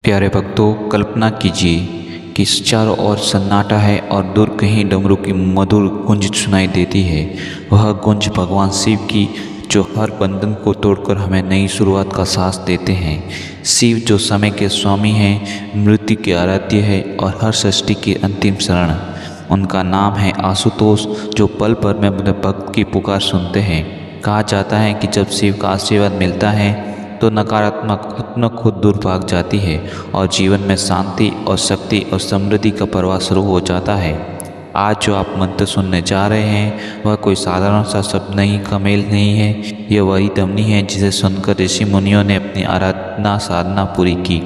प्यारे भक्तों, कल्पना कीजिए कि चारों ओर सन्नाटा है और दूर कहीं डमरू की मधुर गूंज सुनाई देती है। वह गूंज भगवान शिव की, जो हर बंधन को तोड़कर हमें नई शुरुआत का साहस देते हैं। शिव जो समय के स्वामी हैं, मृत्यु के आराध्य है और हर सृष्टि की अंतिम शरण। उनका नाम है आशुतोष, जो पल भर में अपने भक्त की पुकार सुनते हैं। कहा जाता है कि जब शिव का आशीर्वाद मिलता है तो नकारात्मक खुद न खुद दूर भाग जाती है और जीवन में शांति और शक्ति और समृद्धि का प्रवाह शुरू हो जाता है। आज जो आप मंत्र सुनने जा रहे हैं वह कोई साधारण सा शब्द नहीं, का मेल नहीं है। यह वही ध्वनि है जिसे सुनकर ऋषि मुनियों ने अपनी आराधना साधना पूरी की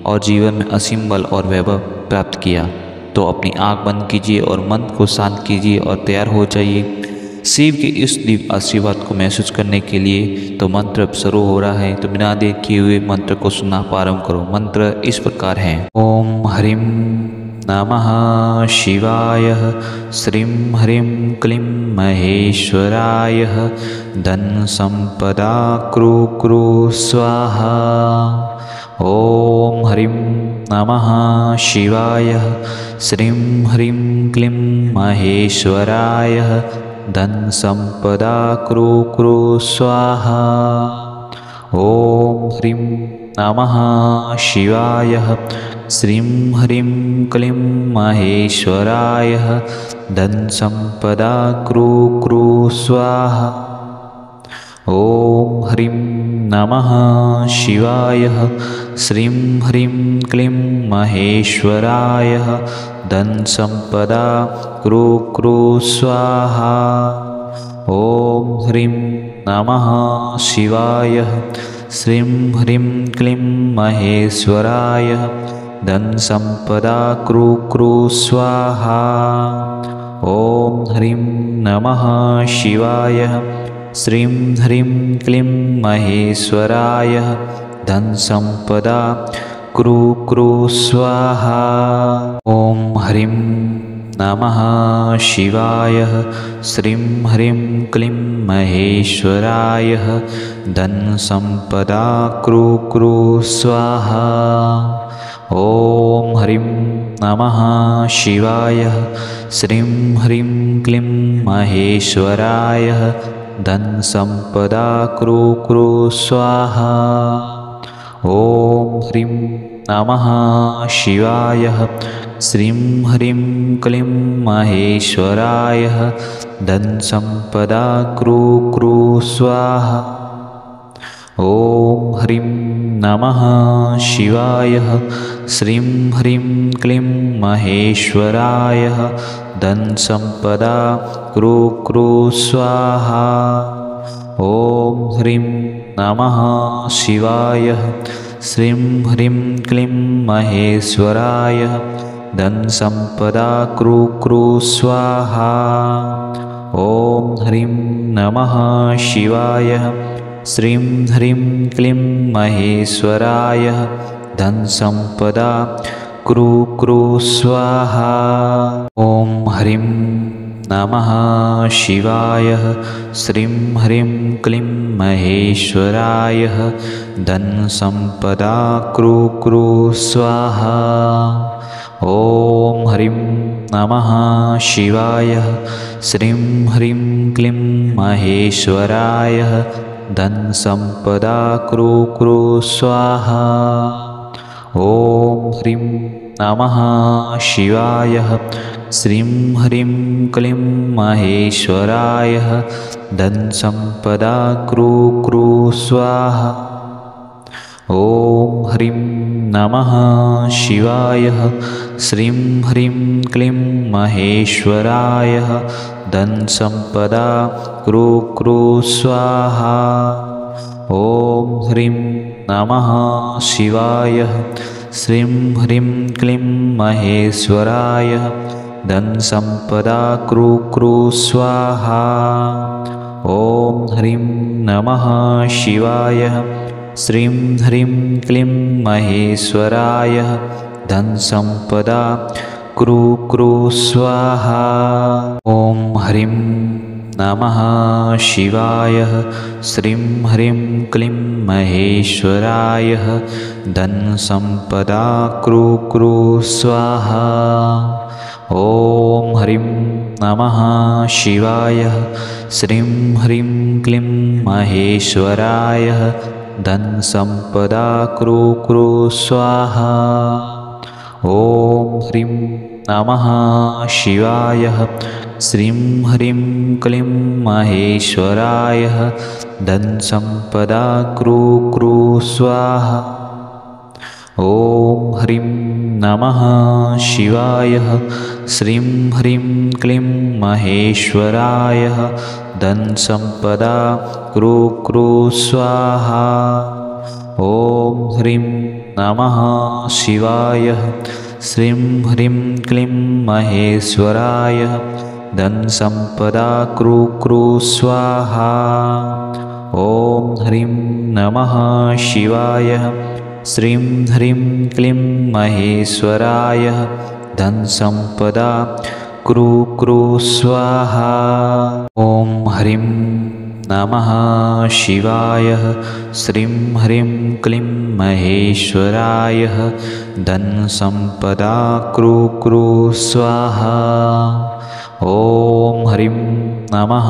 और जीवन में असीम बल और वैभव प्राप्त किया। तो अपनी आँख बंद कीजिए और मन को शांत कीजिए और तैयार हो जाइए शिव के इस दिव्य आशीर्वाद को महसूस करने के लिए। तो मंत्र अब शुरू हो रहा है, तो बिना देर किए हुए मंत्र को सुनना प्रारंभ करो। मंत्र इस प्रकार है। ओम ह्रीं नमः शिवाय, श्रीं ह्रीं क्लीं महेश्वराय, धन संपदा कृ कृ स्वाहा। ओम ह्रीं नमः शिवाय, श्रीं ह्रीं क्लीं महेश्वराय, धन संपदा कृ कृ स्वाहा। ओम ह्रीं नमः शिवाय, श्रीं ह्रीं क्लीं महेश्वराय, धन संपदा कृ कृ स्वाहा। ओम ह्रीं नमः शिवाय, श्रीं ह्रीं क्लीं महेश्वराय, धन संपदा कृ कृ स्वाहा। ओम ह्रीं नमः शिवाय, श्रीं ह्रीं क्लीं महेश्वराय, धन संपदा कृ कृ स्वाहा। ओम ह्रीं नमः शिवाय, श्रीं ह्रीं क्लीं महेश्वराय, धन संपदा कृ कृ स्वाहा। ओम ह्रीं नमः शिवाय, श्रीं ह्रीं क्लीं महेश्वराय, धन संपदा कृ कृ स्वाहा। ओम ह्रीं नमः शिवाय, श्रीं ह्रीं क्लीं महेश्वराय, धन संपदा कृ कृ स्वाहा। ओम ह्रीं नमः शिवाय, श्रीं ह्रीं क्लीं महेश्वराय, धन संपदा कृ कृ स्वाहा। ओम ह्रीं नमः शिवाय, श्रीं ह्रीं क्लीं महेश्वराय, धन संपदा कृ कृ स्वाहा। ओम ह्रीं नमः शिवाय, श्रीं ह्रीं क्लीं महेश्वराय, धन संपदा कृ कृ स्वाहा। ओम ह्रीं नमः शिवाय, श्रीं ह्रीं क्लीं महेश्वराय, धन संपदा कृ कृ स्वाहा। ओम ह्रीं नमः शिवाय, श्रीं ह्रीं क्लीं महेश्वराय, धन संपदा कृ कृ स्वाहा। ओम ह्रीं नमः शिवाय, श्रीं ह्रीं क्लीं महेश्वराय, धन संपदा कृ कृ स्वाहा। ओम ह्रीं नमः शिवाय, श्रीं ह्रीं क्लीं महेश्वराय, धन संपदा कृ कृ स्वाहा। ओम ह्रीं नमः शिवाय, श्रीं ह्रीं क्लीं महेश्वराय, धन संपदा कृ कृ स्वाहा। ओम ह्रीं नमः शिवाय, श्रीं ह्रीं क्लीं महेश्वराय, धन संपदा कृ कृ स्वाहा। ओम ह्रीं नमः शिवाय, श्रीं ह्रीं क्लीं महेश्वराय, धन संपदा कृ कृ स्वाहा। ओम ह्रीं नमः शिवाय। श्रीं ह्रीं क्लीं महेश्वराय। धन संपदा कृ कृ स्वाहा। ॐ ह्रीं नमः शिवाय। श्रीं ह्रीं क्लीं महेश्वराय। धन संपदा कृ कृ स्वाहा। ॐ ह्रीं नमः शिवाय। श्रीं ह्रीं क्लीं महेश्वराय। धन संपदा कृ कृ स्वाहा। ॐ ह्रीं नमः शिवाय। श्रीं ह्रीं क्लीं महेश्वराय। धन संपदा कृ कृ स्वाहा। ॐ ह्रीं नमः शिवाय। श्रीं ह्रीं क्लीं महेश्वराय। धन संपदा कृ कृ स्वाहा। ॐ ह्रीं नमः शिवाय। श्रीं ह्रीं क्लीं महेश्वराय। धन संपदा कृ कृ स्वाहा। ॐ ह्रीं नमः शिवाय। श्रीं ह्रीं क्लीं महेश्वराय। धन संपदा कृ कृ स्वाहा। ॐ ह्रीं नमः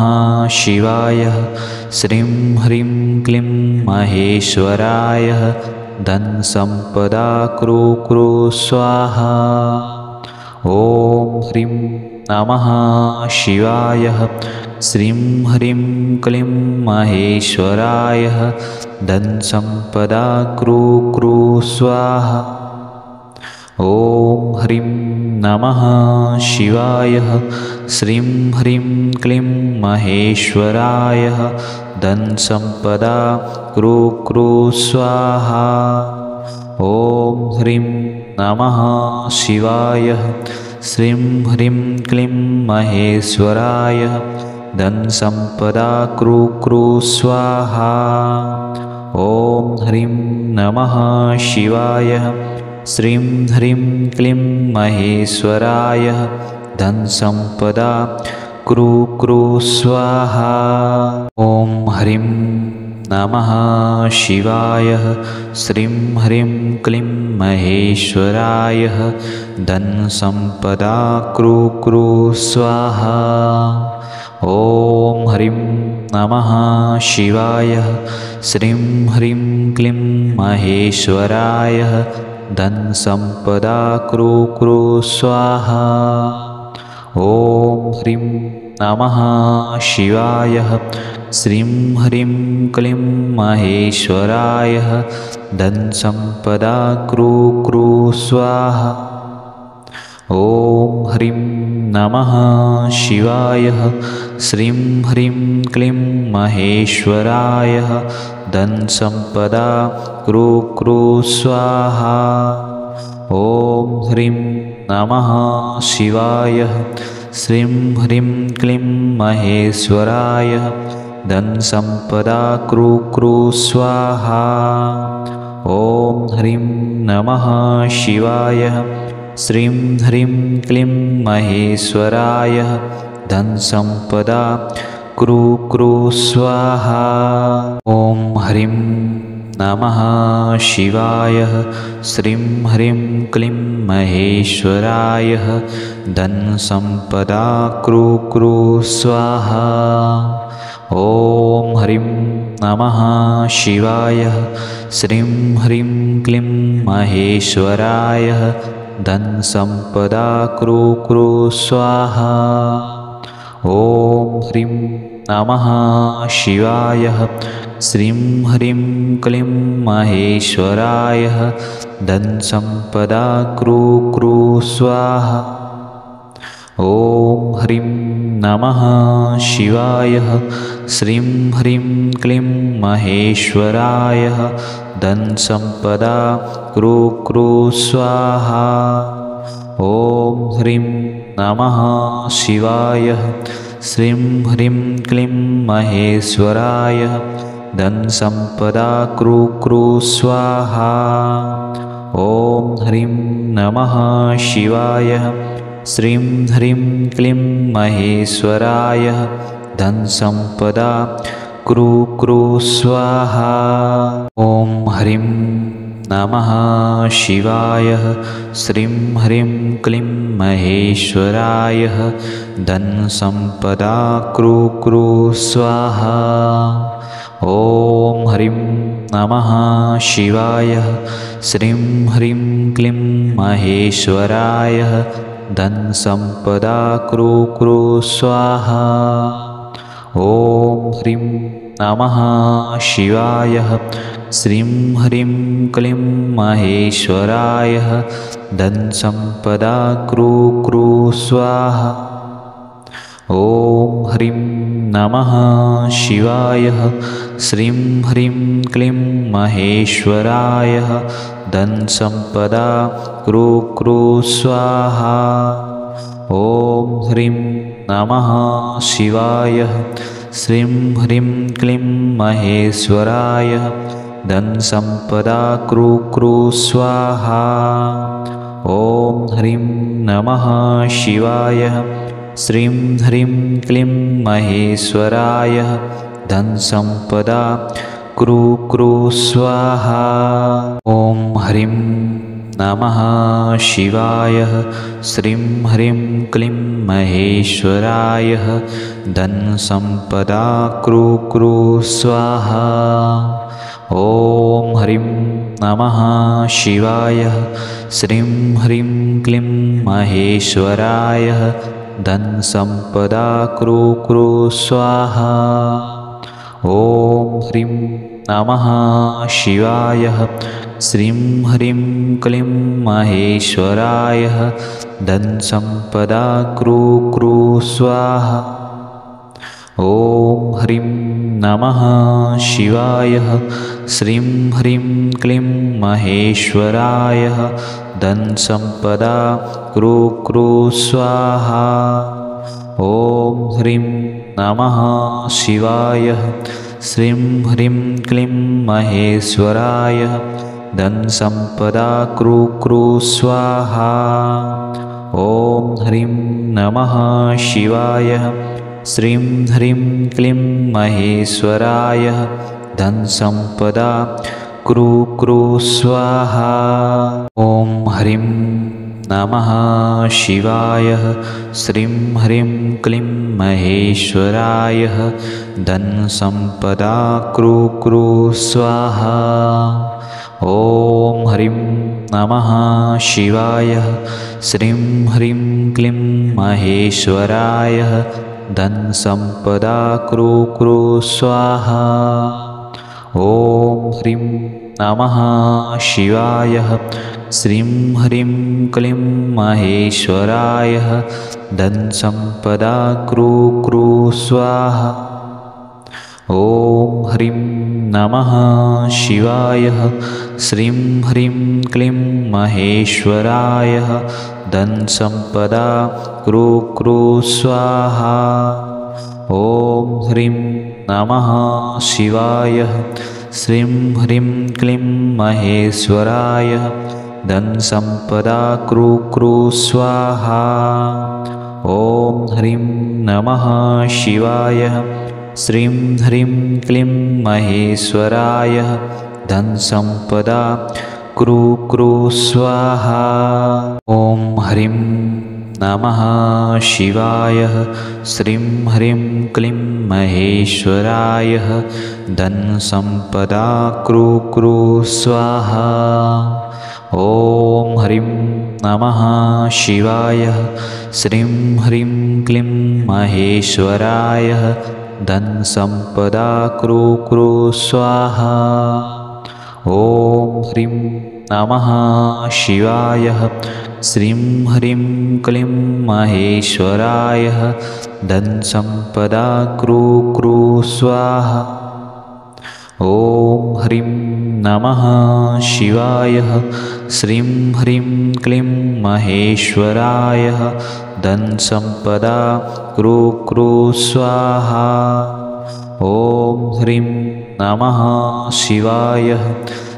शिवाय। श्रीं ह्रीं क्लीं महेश्वराय। धन संपदा कृ कृ स्वाहा। ॐ ह्रीं नमः शिवाय। श्रीं ह्रीं क्लीं महेश्वराय। धन संपदा कृ कृ स्वाहा। ॐ ह्रीं नमः शिवाय। श्रीं ह्रीं क्लीं महेश्वराय। धन संपदा कृ कृ स्वाहा। ॐ ह्रीं नमः शिवाय। श्रीं ह्रीं क्लीं महेश्वराय। धन संपदा कृ कृ स्वाहा। ॐ ह्रीं नमः शिवाय। श्रीं ह्रीं क्लीं महेश्वराय। धन संपदा कृ कृ स्वाहा। ॐ ह्रीं नमः शिवाय। श्रीं ह्रीं क्लीं महेश्वराय। धन संपदा कृ कृ स्वाहा। ॐ ह्रीं नमः शिवाय। श्रीं ह्रीं क्लीं महेश्वराय। धन संपदा कृ कृ स्वाहा। ॐ ह्रीं नमः शिवाय। श्रीं ह्रीं क्लीं महेश्वराय। धन संपदा कृ कृ स्वाहा। ॐ ह्रीं नमः शिवाय। श्रीं ह्रीं क्लीं महेश्वराय। धन संपदा कृ कृ स्वाहा। ॐ ह्रीं नमः शिवाय। श्रीं ह्रीं क्लीं महेश्वराय। धन संपदा कृ कृ स्वाहा। ॐ ह्रीं नमः शिवाय। श्रीं ह्रीं क्लीं महेश्वराय। धन संपदा कृ कृ स्वाहा। ॐ ह्रीं नमः शिवाय। श्रीं ह्रीं क्लीं महेश्वराय। धन संपदा कृ कृ स्वाहा। ॐ ह्रीं नमः शिवाय। श्रीं ह्रीं क्लीं महेश्वराय। धन संपदा कृ कृ स्वाहा। ॐ ह्रीं नमः शिवाय। श्रीं ह्रीं क्लीं महेश्वराय। धन संपदा कृ कृ स्वाहा। ॐ ह्रीं नमः शिवाय। श्रीं ह्रीं क्लीं महेश्वराय। धन संपदा कृ कृ स्वाहा। ॐ ह्रीं नमः शिवाय। श्रीं ह्रीं क्लीं महेश्वराय। धन संपदा कृ कृ स्वाहा। ॐ ह्रीं नमः शिवाय। श्रीं ह्रीं क्लीं महेश्वराय। धन संपदा कृ कृ स्वाहा। ओम ह्रीं नमः शिवाय। श्रीं ह्रीं क्लीं महेश्वराय। धन संपदा कृ कृ स्वाहा। ओम ह्रीं नमः शिवाय। श्रीं ह्रीं क्लीं महेश्वराय। धन संपदा कृ कृ स्वाहा। ओम ह्रीं नमः शिवाय। श्रीं ह्रीं क्लीं महेश्वराय। धन संपदा कृ कृ स्वाहा। ओम ह्रीं नमः शिवाय। श्रीं ह्रीं क्लीं महेश्वराय। धन संपदा कृ कृ स्वाहा। ओम ह्रीं नमः शिवाय। श्रीं ह्रीं क्लीं महेश्वराय। धन संपदा कृ कृ स्वाहा। ओम ह्रीं नमः शिवाय। श्रीं ह्रीं क्लीं महेश्वराय। धन संपदा कृ कृ स्वाहा। ओम ह्रीं नमः शिवाय। श्रीं ह्रीं क्लीं महेश्वराय। धन संपदा कृ कृ स्वाहा। ओम ह्रीं नमः शिवाय। श्रीं ह्रीं क्लीं महेश्वराय। धन संपदा कृ कृ स्वाहा। ओम ह्रीं नमः शिवाय। श्रीं ह्रीं क्लीं महेश्वराय। धन संपदा कृ कृ स्वाहा। ओम ह्रीं नमः शिवाय। श्रीं ह्रीं क्लीं महेश्वराय। धन संपदा कृ कृ स्वाहा। ओम ह्रीं नमः शिवाय। श्रीं ह्रीं क्लीं महेश्वराय। धन संपदा कृ कृ स्वाहा। ओम ह्रीं नमः शिवाय। श्रीं ह्रीं क्लीं महेश्वराय। धन संपदा कृ कृ स्वाहा। ओम ह्रीं नमः शिवाय। श्रीं ह्रीं क्लीं महेश्वराय। धन संपदा कृ कृ स्वाहा। ओम ह्रीं नमः शिवाय। श्रीं ह्रीं क्लीं महेश्वराय। धन संपदा कृ कृ स्वाहा। ओम ह्रीं नमः शिवाय। श्रीं ह्रीं क्लीं महेश्वराय। धन संपदा कृ कृ स्वाहा। ओम ह्रीं नमः शिवाय। श्रीं ह्रीं क्लीं महेश्वराय। धन संपदा कृ कृ स्वाहा। ओम ह्रीं नमः शिवाय। श्रीं ह्रीं क्लीं महेश्वराय। धन संपदा कृ कृ स्वाहा। ओम ह्रीं नमः शिवाय। श्रीं ह्रीं क्लीं महेश्वराय। धन संपदा कृ कृ स्वाहा। ओम ह्रीं नमः शिवाय। श्रीं ह्रीं क्लीं महेश्वराय। धन संपदा कृ कृ स्वाहा। ओम ह्रीं नमः शिवाय। श्रीं ह्रीं क्लीं महेश्वराय। धन संपदा कृ कृ स्वाहा। ओम ह्रीं नमः शिवाय। श्रीं ह्रीं क्लीं महेश्वराय। धन संपदा कृ कृ स्वाहा। ओम ह्रीं नमः शिवाय। श्रीं ह्रीं क्लीं महेश्वराय। धन संपदा कृ कृ स्वाहा। ओम ह्रीं नमः शिवाय।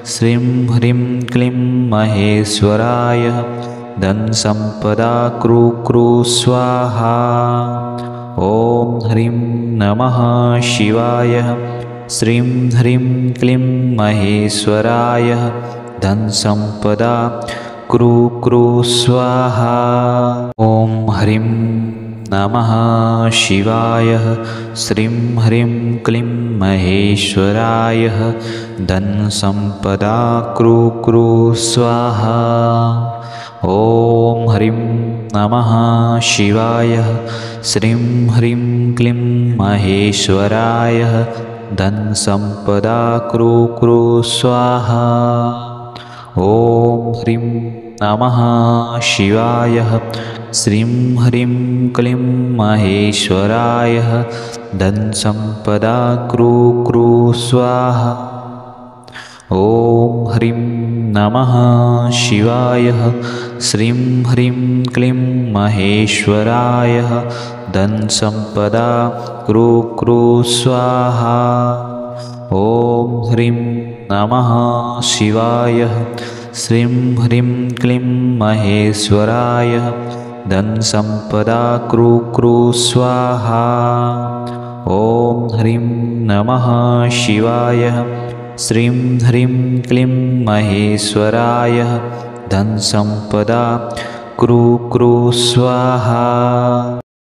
श्रीं ह्रीं क्लीं महेश्वराय। धन संपदा कृ कृ स्वाहा। ओम ह्रीं नमः शिवाय। श्रीं ह्रीं क्लीं महेश्वराय। धनसम्पदा कृ कृ स्वाहा। ॐ ह्रीं नमः शिवाय। श्रीं ह्रीं क्लीं महेश्वराय। धनसम्पदा कृ कृ स्वाहा। ॐ ह्रीं नमः शिवाय। श्रीं ह्रीं क्लीं महेश्वराय। धनसम्पदा कृ कृ स्वाहा। ॐ ह्रीं नमः शिवाय। श्रीं ह्रीं क्लीं महेश्वराय। धनसम्पदा कृ कृ स्वाहा। ॐ ह्रीं नमः शिवाय। श्रीं ह्रीं क्लीं महेश्वराय। धनसम्पदा कृ कृ स्वाहा। ॐ ह्रीं नमः शिवाय। श्रीं ह्रीं क्लीं महेश्वराय। धनसम्पदा कृ कृ स्वाहा। ॐ ह्रीं नमः शिवाय। श्रीं ह्रीं क्लीं महेश्वराय। धनसम्पदा कृ कृ स्वाहा।